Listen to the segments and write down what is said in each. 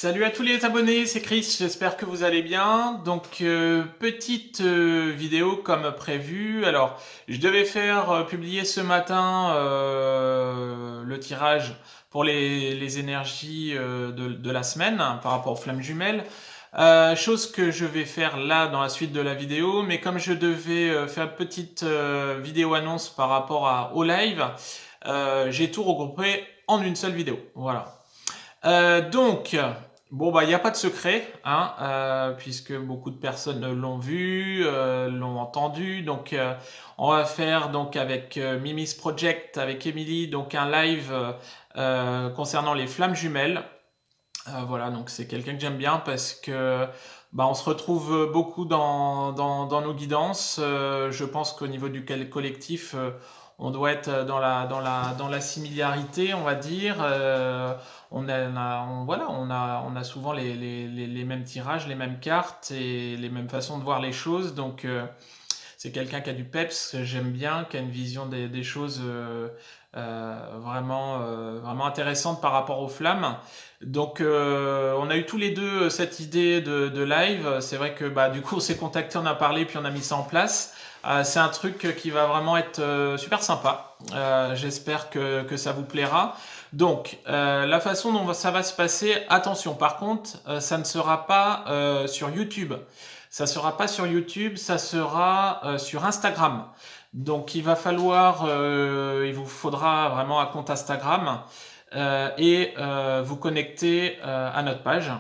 Salut à tous les abonnés, c'est Chris, j'espère que vous allez bien. Donc petite vidéo comme prévu. Alors je devais faire publier ce matin le tirage pour les énergies de la semaine par rapport aux flammes jumelles. Chose que je vais faire là dans la suite de la vidéo, mais comme je devais faire une petite vidéo annonce par rapport au live, j'ai tout regroupé en une seule vidéo. Voilà. Donc, bon bah il n'y a pas de secret, hein, puisque beaucoup de personnes l'ont vu, l'ont entendu. Donc, on va faire donc avec Mimi's Project, avec Emily, donc un live concernant les flammes jumelles. Voilà, donc c'est quelqu'un que j'aime bien parce que bah, on se retrouve beaucoup dans nos guidances. Je pense qu'au niveau du collectif, on doit être dans la similarité, on va dire. On a souvent les mêmes tirages, les mêmes cartes et les mêmes façons de voir les choses. Donc, c'est quelqu'un qui a du peps, j'aime bien, qui a une vision des choses vraiment intéressante par rapport aux flammes. Donc on a eu tous les deux cette idée de live. C'est vrai que bah, du coup on s'est contacté, on a parlé, puis on a mis ça en place. C'est un truc qui va vraiment être super sympa. J'espère que ça vous plaira. Donc, la façon dont ça va se passer, attention, par contre, ça ne sera pas sur YouTube. Ça sera pas sur YouTube, ça sera sur Instagram. Donc il vous faudra vraiment un compte Instagram et vous connecter à notre page.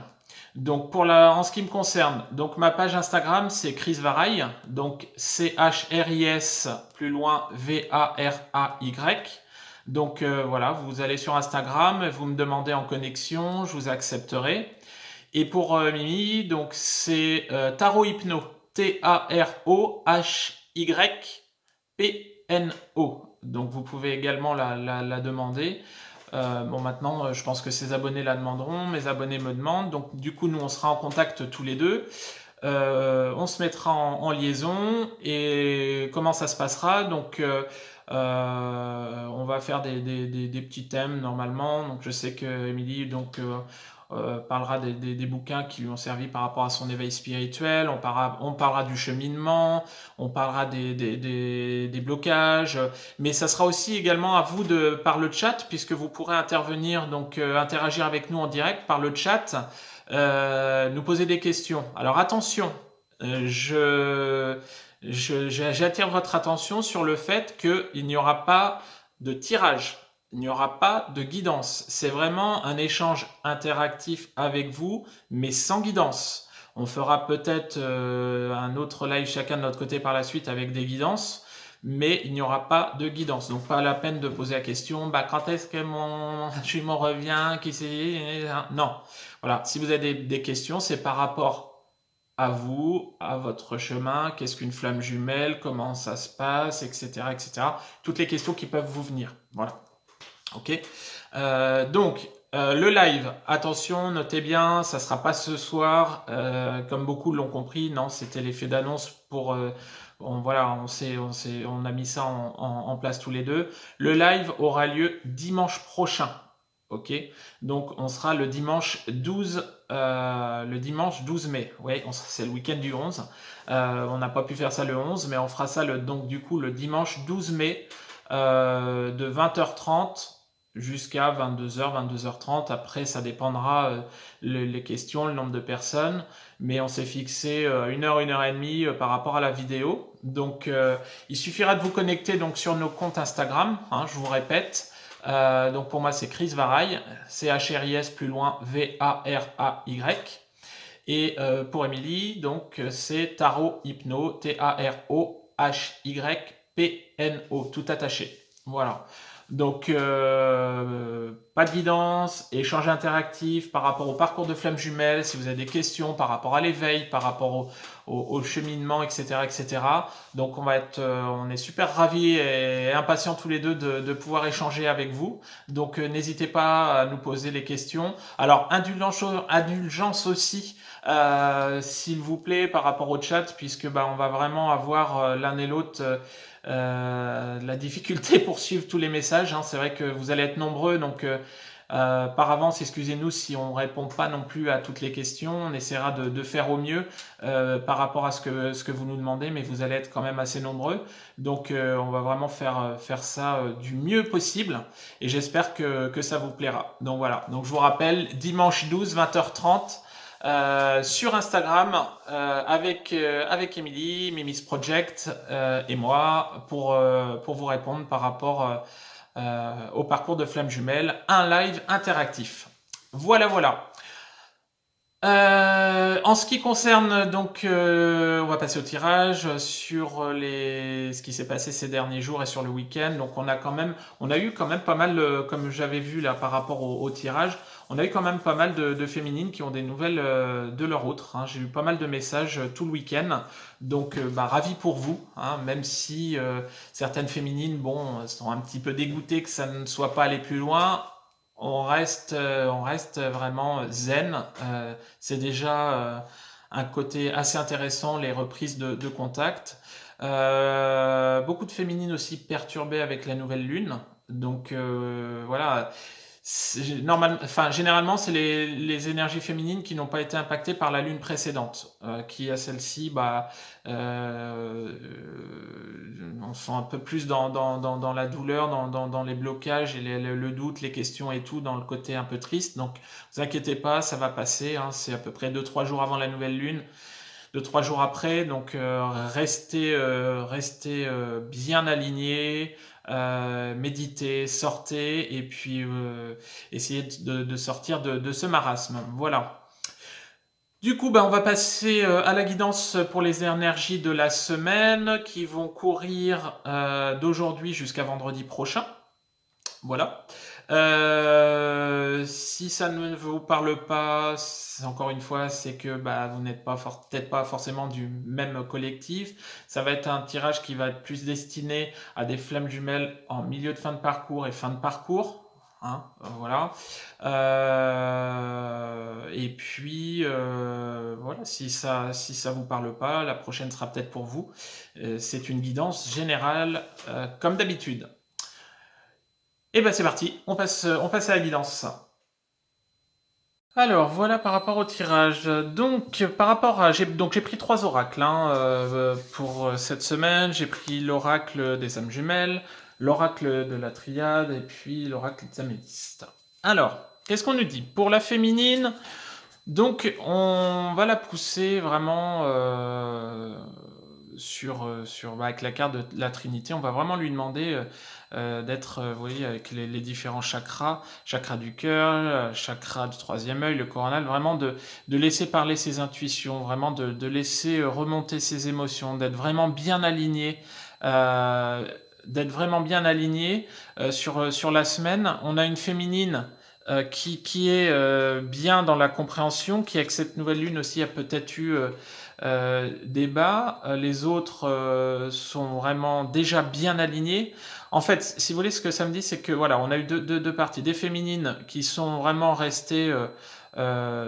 Donc en ce qui me concerne, donc ma page Instagram c'est Chris Varay, donc CHRIS plus loin VARAY. Donc voilà, vous allez sur Instagram, vous me demandez en connexion, je vous accepterai. Et pour Mimi, donc c'est Tarot Hypno, Tarohypno. Donc vous pouvez également la demander. Bon maintenant, je pense que ses abonnés la demanderont, mes abonnés me demandent. Donc du coup, nous on sera en contact tous les deux. On se mettra en liaison et comment ça se passera. Donc on va faire des petits thèmes normalement. Donc je sais que Émilie parlera des bouquins qui lui ont servi par rapport à son éveil spirituel. On parlera du cheminement, on parlera des blocages. Mais ça sera aussi également à vous par le chat, puisque vous pourrez intervenir, donc interagir avec nous en direct par le chat, nous poser des questions. Alors attention, j'attire votre attention sur le fait qu'il n'y aura pas de tirage, il n'y aura pas de guidance. C'est vraiment un échange interactif avec vous, mais sans guidance. On fera peut-être un autre live chacun de notre côté par la suite avec des guidances, mais il n'y aura pas de guidance. Donc pas la peine de poser la question, bah, quand est-ce que mon jumeau revient, qui c'est. Non. Voilà, si vous avez des questions, c'est par rapport à vous, à votre chemin, qu'est-ce qu'une flamme jumelle, comment ça se passe, etc., etc. Toutes les questions qui peuvent vous venir. Voilà. Ok. Le live, attention, notez bien, ça sera pas ce soir, comme beaucoup l'ont compris. Non, c'était l'effet d'annonce pour. Voilà, on a mis ça en place tous les deux. Le live aura lieu dimanche prochain. Ok. Donc on sera le dimanche 12 mai. Oui, c'est le week-end du 11. On n'a pas pu faire ça le 11, mais on fera ça donc du coup le dimanche 12 mai de 20h30 jusqu'à 22h, 22h30. Après, ça dépendra les questions, le nombre de personnes. Mais on s'est fixé 1 heure et demie par rapport à la vidéo. Donc, il suffira de vous connecter donc, sur nos comptes Instagram. Hein, je vous répète. Donc, pour moi, c'est Chris Varay. CHRIS plus loin VARAY. Et pour Émilie, donc, c'est Tarot Hypno. TAROHYPNO. Tout attaché. Voilà. Donc, pas de guidance, échange interactif par rapport au parcours de flammes jumelles, si vous avez des questions par rapport à l'éveil, par rapport au cheminement, etc., etc. Donc, on est super ravis et impatients tous les deux de pouvoir échanger avec vous. Donc, n'hésitez pas à nous poser les questions. Alors, indulgence aussi, s'il vous plaît, par rapport au chat, puisque bah, on va vraiment avoir l'un et l'autre la difficulté pour suivre tous les messages. Hein. C'est vrai que vous allez être nombreux, donc Par avance, excusez-nous si on répond pas non plus à toutes les questions. On essaiera de faire au mieux par rapport à ce que vous nous demandez, mais vous allez être quand même assez nombreux. Donc on va vraiment faire ça du mieux possible et j'espère que ça vous plaira. Donc voilà, donc je vous rappelle, dimanche 12, 20h30. Sur Instagram avec Emily, Mimi's Project et moi pour vous répondre par rapport au parcours de Flamme Jumelle, un live interactif. Voilà, voilà. En ce qui concerne donc, on va passer au tirage sur ce qui s'est passé ces derniers jours et sur le week-end. Donc on a eu quand même pas mal, comme j'avais vu là par rapport au tirage, on a eu quand même pas mal de féminines qui ont des nouvelles de leur autre. Hein. J'ai eu pas mal de messages tout le week-end, donc ravi pour vous, hein, même si certaines féminines, bon, sont un petit peu dégoûtées que ça ne soit pas allé plus loin. On reste vraiment zen. C'est déjà un côté assez intéressant, les reprises de contact. Beaucoup de féminines aussi perturbées avec la nouvelle lune. Donc voilà, généralement, c'est les énergies féminines qui n'ont pas été impactées par la lune précédente, qui à celle-ci, on sent un peu plus dans la douleur, dans les blocages et le doute, les questions et tout, dans le côté un peu triste. Donc, ne vous inquiétez pas, ça va passer. Hein, c'est à peu près 2-3 jours avant la nouvelle lune. 2-3 jours après, donc restez bien alignés, méditez, sortez et puis essayez de sortir de ce marasme. Voilà. Du coup, on va passer à la guidance pour les énergies de la semaine qui vont courir d'aujourd'hui jusqu'à vendredi prochain. Voilà. Si ça ne vous parle pas, encore une fois, c'est que vous n'êtes pas peut-être pas forcément du même collectif. Ça va être un tirage qui va être plus destiné à des flammes jumelles en milieu de fin de parcours et fin de parcours. Hein, voilà. Et puis voilà, si ça vous parle pas, la prochaine sera peut-être pour vous. C'est une guidance générale comme d'habitude. Et c'est parti, on passe à la guidance. Alors voilà par rapport au tirage. Donc par rapport à j'ai pris 3 oracles hein, pour cette semaine. J'ai pris l'oracle des âmes jumelles, l'oracle de la triade et puis l'oracle des améthystes. Alors qu'est-ce qu'on nous dit pour la féminine? Donc on va la pousser vraiment avec la carte de la Trinité. On va vraiment lui demander d'être, vous voyez, avec les différents chakras, chakra du cœur, chakra du troisième œil, le coronal, vraiment de laisser parler ses intuitions, vraiment de laisser remonter ses émotions, d'être vraiment bien aligné. Sur la semaine. On a une féminine qui est bien dans la compréhension, qui avec cette nouvelle lune aussi a peut-être eu des bas. Les autres sont vraiment déjà bien alignés. En fait, si vous voulez, ce que ça me dit, c'est que voilà, on a eu deux parties. Des féminines qui sont vraiment restées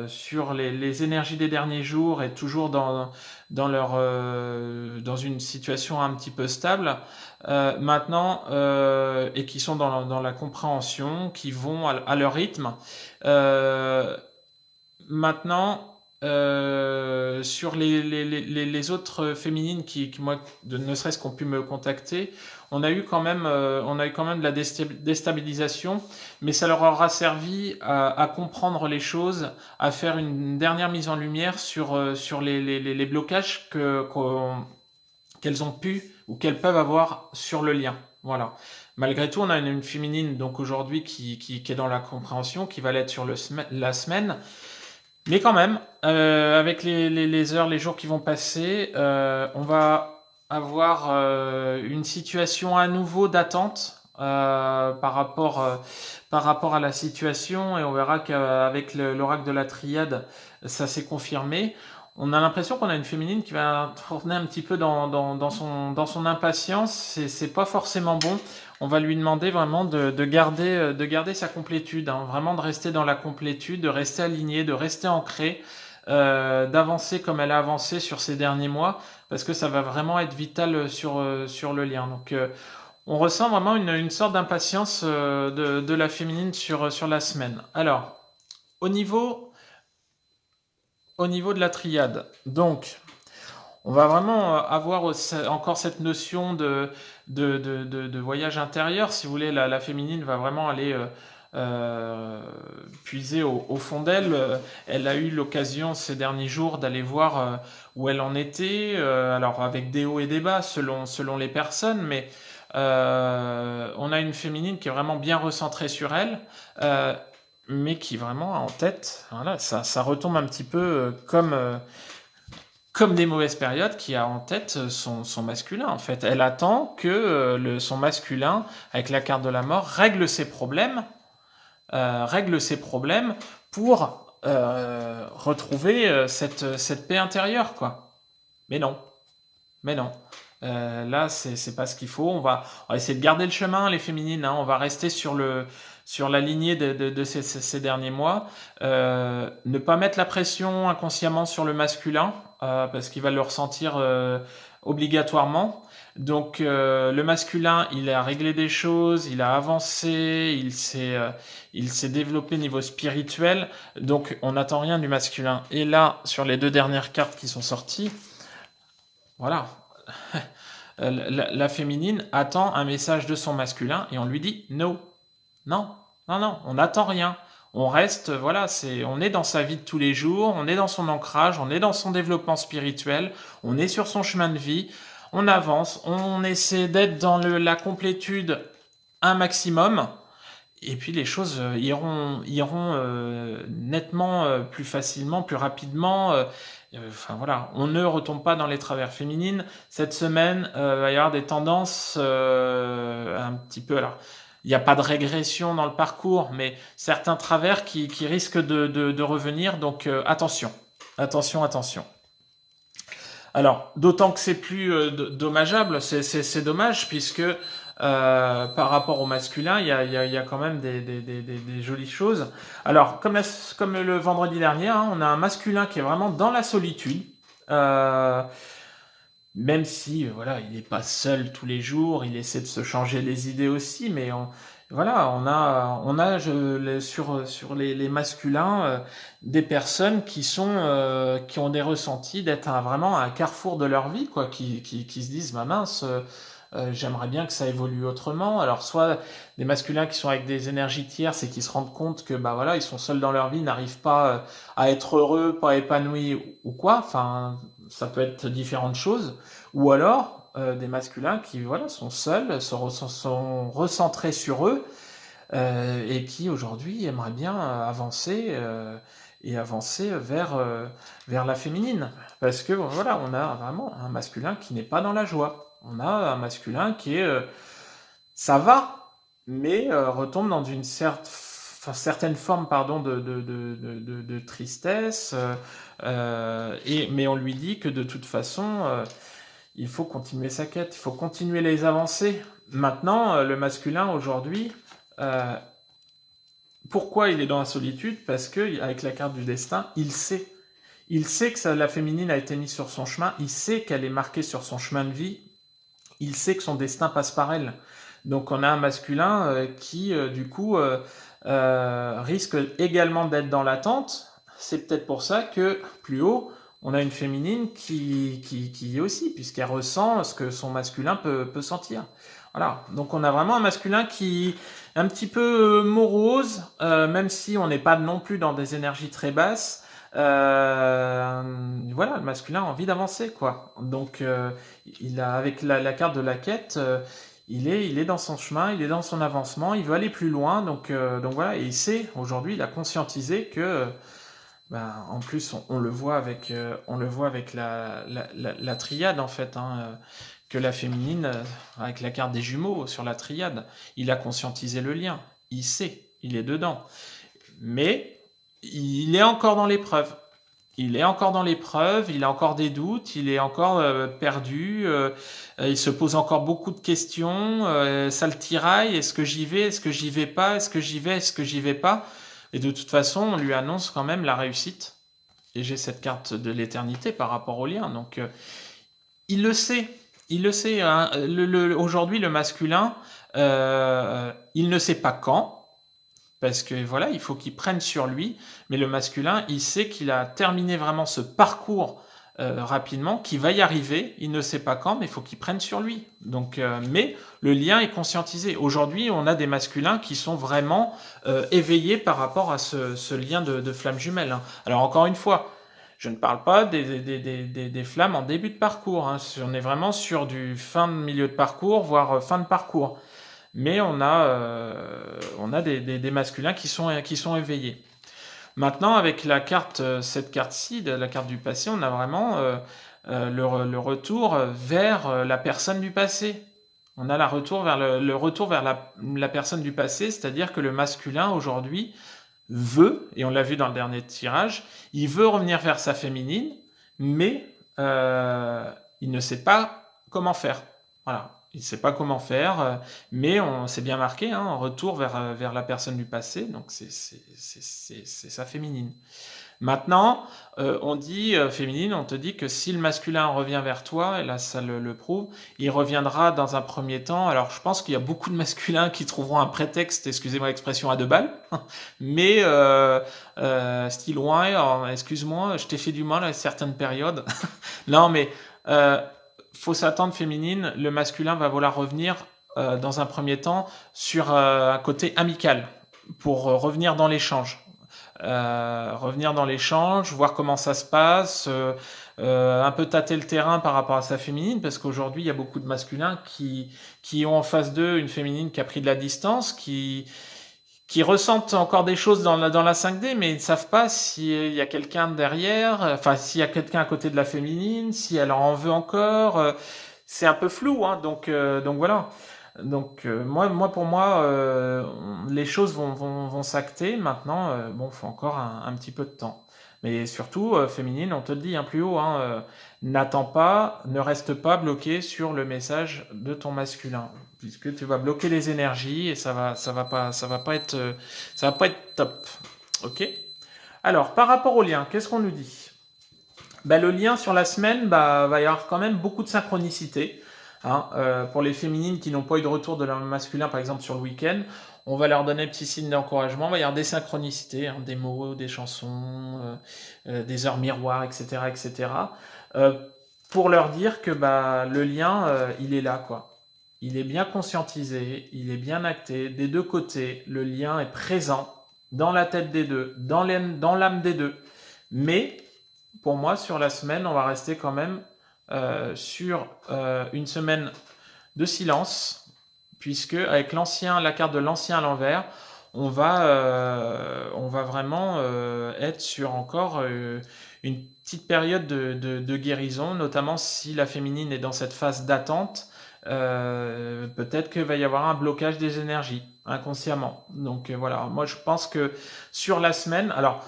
sur les énergies des derniers jours et toujours dans une situation un petit peu stable. Maintenant, et qui sont dans la compréhension, qui vont à leur rythme. Maintenant, sur les autres féminines moi, ne serait-ce qu'on pu me contacter, on a eu quand même de la déstabilisation, mais ça leur aura servi à comprendre les choses, à faire une dernière mise en lumière sur les blocages qu'elles ont pu ou qu'elles peuvent avoir sur le lien. Voilà. Malgré tout, on a une féminine donc aujourd'hui qui est dans la compréhension, qui va l'être sur la semaine. Mais quand même, avec les heures, les jours qui vont passer, on va avoir une situation à nouveau d'attente par rapport à la situation et on verra qu'avec l'oracle de la triade, ça s'est confirmé. On a l'impression qu'on a une féminine qui va tourner un petit peu dans son impatience. C'est pas forcément bon. On va lui demander vraiment de garder sa complétude, hein, vraiment de rester dans la complétude, de rester alignée, de rester ancrée, d'avancer comme elle a avancé sur ces derniers mois, parce que ça va vraiment être vital sur le lien. Donc on ressent vraiment une sorte d'impatience de la féminine sur la semaine. Alors, au niveau, au niveau de la triade, donc, on va vraiment avoir encore cette notion de voyage intérieur. Si vous voulez, la féminine va vraiment aller puiser au fond d'elle. Elle a eu l'occasion ces derniers jours d'aller voir où elle en était, alors avec des hauts et des bas selon les personnes, mais on a une féminine qui est vraiment bien recentrée sur elle. Mais qui vraiment a en tête, voilà, ça retombe un petit peu comme des mauvaises périodes, qui a en tête son masculin, en fait. Elle attend que son masculin, avec la carte de la mort, règle ses problèmes pour retrouver cette paix intérieure, quoi. Mais non, mais non. Là, c'est pas ce qu'il faut. On va essayer de garder le chemin, les féminines. Hein. On va rester sur la lignée de ces derniers mois. Ne pas mettre la pression inconsciemment sur le masculin, parce qu'il va le ressentir obligatoirement. Donc, le masculin, il a réglé des choses, il a avancé, il s'est développé au niveau spirituel. Donc, on n'attend rien du masculin. Et là, sur les 2 dernières cartes qui sont sorties, voilà. La féminine attend un message de son masculin et on lui dit no. Non, non, non, on n'attend rien. On reste, voilà, on est dans sa vie de tous les jours, on est dans son ancrage, on est dans son développement spirituel, on est sur son chemin de vie, on avance, on essaie d'être dans la complétude un maximum, et puis les choses iront nettement plus facilement, plus rapidement. Enfin voilà, on ne retombe pas dans les travers féminines. Cette semaine, il va y avoir des tendances un petit peu. Alors, il n'y a pas de régression dans le parcours, mais certains travers qui risquent de revenir. Donc attention, attention, attention. Alors, d'autant que c'est plus dommageable, c'est dommage, puisque par rapport au masculin, il y a quand même des jolies choses. Alors, comme le vendredi dernier, hein, on a un masculin qui est vraiment dans la solitude. Même si, voilà, il n'est pas seul tous les jours, il essaie de se changer les idées aussi, mais voilà, sur les masculins des personnes qui ont des ressentis d'être vraiment à un carrefour de leur vie, quoi, qui se disent, bah mince, j'aimerais bien que ça évolue autrement. Alors, soit des masculins qui sont avec des énergies tierces et qui se rendent compte que, bah voilà, ils sont seuls dans leur vie, n'arrivent pas à être heureux, pas épanouis ou quoi. Enfin, ça peut être différentes choses. Ou alors, des masculins qui, voilà, sont seuls, sont recentrés sur eux, et qui aujourd'hui aimeraient bien avancer et avancer vers la féminine. Parce que, bon, voilà, on a vraiment un masculin qui n'est pas dans la joie. On a un masculin qui est, ça va, mais retombe dans une certaine forme, pardon, de tristesse. Mais on lui dit que de toute façon, il faut continuer sa quête, il faut continuer les avancées. Maintenant, le masculin aujourd'hui, euh, pourquoi il est dans la solitude? Parce que avec la carte du destin, il sait. Il sait que la féminine a été mise sur son chemin, il sait qu'elle est marquée sur son chemin de vie, il sait que son destin passe par elle. Donc on a un masculin qui, du coup, risque également d'être dans l'attente. C'est peut-être pour ça que, plus haut, on a une féminine qui est aussi, puisqu'elle ressent ce que son masculin peut sentir. Voilà, donc on a vraiment un masculin qui est un petit peu morose, même si on n'est pas non plus dans des énergies très basses. Voilà, le masculin a envie d'avancer, quoi. Donc, il a, avec la carte de la quête, il est dans son chemin, il est dans son avancement, il veut aller plus loin. Donc voilà, et il sait, aujourd'hui, il a conscientisé que, en plus, on le voit avec, la triade, en fait, hein, que la féminine, avec la carte des jumeaux sur la triade, il a conscientisé le lien, il sait, il est dedans. Mais il est encore dans l'épreuve. Il est encore dans l'épreuve, il a encore des doutes, il est encore perdu, il se pose encore beaucoup de questions, ça le tiraille, est-ce que j'y vais, est-ce que j'y vais pas, est-ce que j'y vais, est-ce que j'y vais pas? Et de toute façon, on lui annonce quand même la réussite. Et j'ai cette carte de l'éternité par rapport au lien, donc il le sait, Il le sait, hein, aujourd'hui, le masculin, il ne sait pas quand, parce que voilà, il faut qu'il prenne sur lui, mais le masculin, il sait qu'il a terminé vraiment ce parcours rapidement, qu'il va y arriver, il ne sait pas quand, mais il faut qu'il prenne sur lui. Donc, mais le lien est conscientisé. Aujourd'hui, on a des masculins qui sont vraiment éveillés par rapport à ce lien de flamme jumelle, hein. Alors encore une fois, je ne parle pas des flammes en début de parcours, hein. On est vraiment sur du fin de milieu de parcours, voire fin de parcours. Mais on a des masculins qui sont éveillés. Maintenant, avec la carte, cette carte-ci, la carte du passé, on a vraiment le retour vers la personne du passé. On a le retour vers la personne du passé, c'est-à-dire que le masculin aujourd'hui veut, et on l'a vu dans le dernier tirage, il veut revenir vers sa féminine, mais il ne sait pas comment faire. Voilà. Il ne sait pas comment faire, mais c'est bien marqué, hein, un retour vers la personne du passé, donc c'est sa féminine. Maintenant, on dit féminine, on te dit que si le masculin revient vers toi, et là ça le prouve, il reviendra dans un premier temps. Alors je pense qu'il y a beaucoup de masculins qui trouveront un prétexte, excusez-moi l'expression, à deux balles, mais style ouais, excuse-moi, je t'ai fait du mal à certaines périodes. Non, mais faut s'attendre féminine, le masculin va vouloir revenir dans un premier temps sur un côté amical pour revenir dans l'échange. Revenir dans l'échange, voir comment ça se passe, un peu tâter le terrain par rapport à sa féminine, parce qu'aujourd'hui il y a beaucoup de masculins qui ont en face d'eux une féminine qui a pris de la distance, qui ressentent encore des choses dans la 5D, mais ils ne savent pas s'il y a quelqu'un derrière, enfin s'il y a quelqu'un à côté de la féminine, si elle en veut encore. C'est un peu flou, hein, donc voilà. Donc pour moi, les choses vont s'acter. Maintenant, bon, faut encore un petit peu de temps. Mais surtout, féminine, on te le dit un plus haut, hein, n'attends pas, ne reste pas bloqué sur le message de ton masculin, puisque tu vas bloquer les énergies et ça va pas être top. Ok. Alors, par rapport au lien, qu'est-ce qu'on nous dit? Bah, le lien sur la semaine, bah, va y avoir quand même beaucoup de synchronicité. Hein, pour les féminines qui n'ont pas eu de retour de leur masculin, par exemple sur le week-end, on va leur donner un petit signe d'encouragement. Il va y avoir des synchronicités, hein, des mots, des chansons, des heures miroirs, etc., etc. Euh, pour leur dire que bah, le lien, il est là, quoi. Il est bien conscientisé, il est bien acté. Des deux côtés, le lien est présent dans la tête des deux, dans l'âme des deux. Mais pour moi, sur la semaine, on va rester quand même sur une semaine de silence, puisque avec la carte de l'ancien à l'envers, on va vraiment être sur encore une petite période de guérison, notamment si la féminine est dans cette phase d'attente. Peut-être qu'il va y avoir un blocage des énergies inconsciemment. Donc voilà, moi je pense que sur la semaine, alors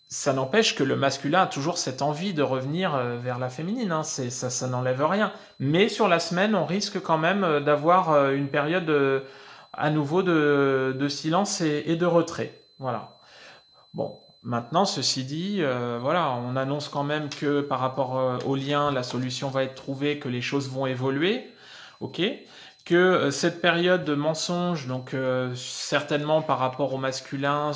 ça n'empêche que le masculin a toujours cette envie de revenir vers la féminine, hein. Ça n'enlève rien. Mais sur la semaine, on risque quand même d'avoir une période à nouveau de silence et de retrait. Voilà. Bon, maintenant, ceci dit, voilà, on annonce quand même que par rapport au lien, la solution va être trouvée, que les choses vont évoluer. Ok, que cette période de mensonge, donc certainement par rapport au masculin,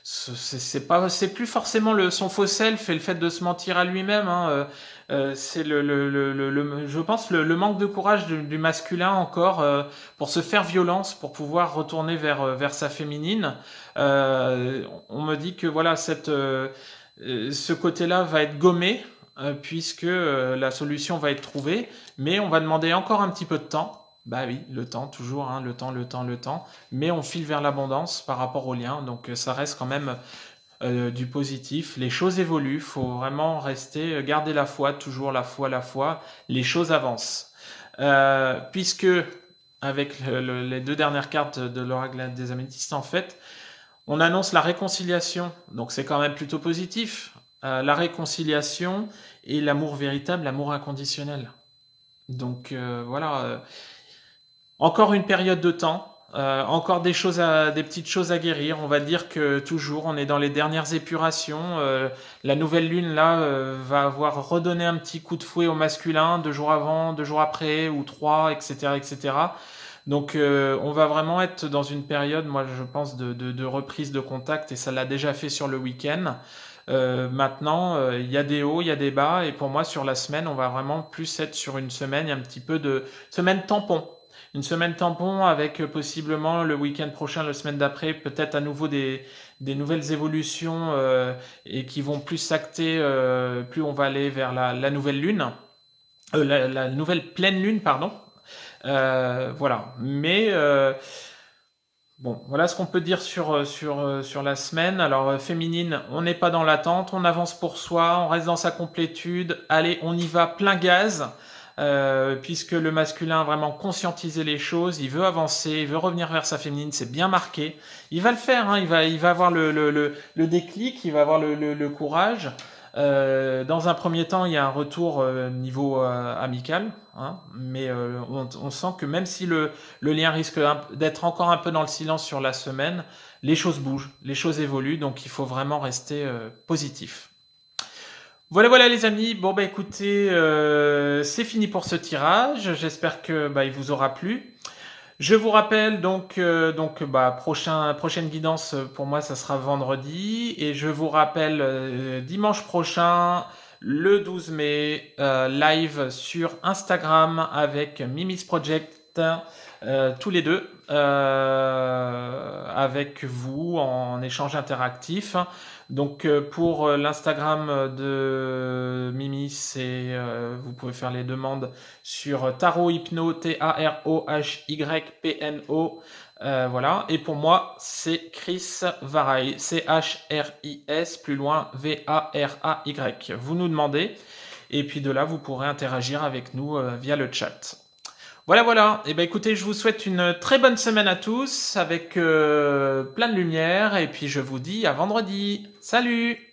c'est plus forcément son faux self et le fait de se mentir à lui-même, hein, c'est je pense le manque de courage du masculin encore pour se faire violence, pour pouvoir retourner vers sa féminine. On me dit que voilà ce côté-là va être gommé puisque la solution va être trouvée, mais on va demander encore un petit peu de temps. Bah oui, le temps, toujours, hein, le temps. Mais on file vers l'abondance par rapport au lien, donc ça reste quand même du positif. Les choses évoluent, faut vraiment rester, garder la foi, toujours la foi. Les choses avancent. Puisque, avec les deux dernières cartes de l'oracle des améthystes, en fait, on annonce la réconciliation, donc c'est quand même plutôt positif. La réconciliation et l'amour véritable, l'amour inconditionnel. Donc voilà, encore une période de temps. Encore des petites choses à guérir. On va dire que toujours, on est dans les dernières épurations. La nouvelle lune là va avoir redonné un petit coup de fouet au masculin 2 jours avant, 2 jours après, ou 3, etc., etc. Donc, on va vraiment être dans une période, moi, je pense, de reprise de contact, et ça l'a déjà fait sur le week-end. Maintenant, il y a des hauts, il y a des bas, et pour moi, sur la semaine, on va vraiment plus être sur une semaine, un petit peu de semaine tampon. Une semaine tampon avec possiblement le week-end prochain, la semaine d'après, peut-être à nouveau des nouvelles évolutions et qui vont plus s'acter, plus on va aller vers la nouvelle lune, la nouvelle pleine lune, pardon. Voilà. Mais bon, voilà ce qu'on peut dire sur la semaine. Alors, féminine, on n'est pas dans l'attente, on avance pour soi, on reste dans sa complétude. Allez, on y va plein gaz. Puisque le masculin a vraiment conscientisé les choses, il veut avancer, il veut revenir vers sa féminine, c'est bien marqué. Il va le faire, hein, il va avoir le déclic, il va avoir le courage. Dans un premier temps, il y a un retour niveau amical, hein, mais on sent que même si le lien risque d'être encore un peu dans le silence sur la semaine, les choses bougent, les choses évoluent, donc il faut vraiment rester positif. Voilà, voilà les amis. Bon bah écoutez, c'est fini pour ce tirage. J'espère que bah, il vous aura plu. Je vous rappelle donc bah, prochaine guidance pour moi ça sera vendredi, et je vous rappelle dimanche prochain le 12 mai live sur Instagram avec Mimis Project, tous les deux avec vous en échange interactif. Donc pour l'Instagram de Mimi, c'est vous pouvez faire les demandes sur Tarot Hypno, Tarohypno. Voilà. Et pour moi, c'est Chris Varay, Chris, plus loin, Varay. Vous nous demandez, et puis de là, vous pourrez interagir avec nous via le chat. Voilà, voilà. Et ben écoutez, je vous souhaite une très bonne semaine à tous avec plein de lumière, et puis je vous dis à vendredi. Salut!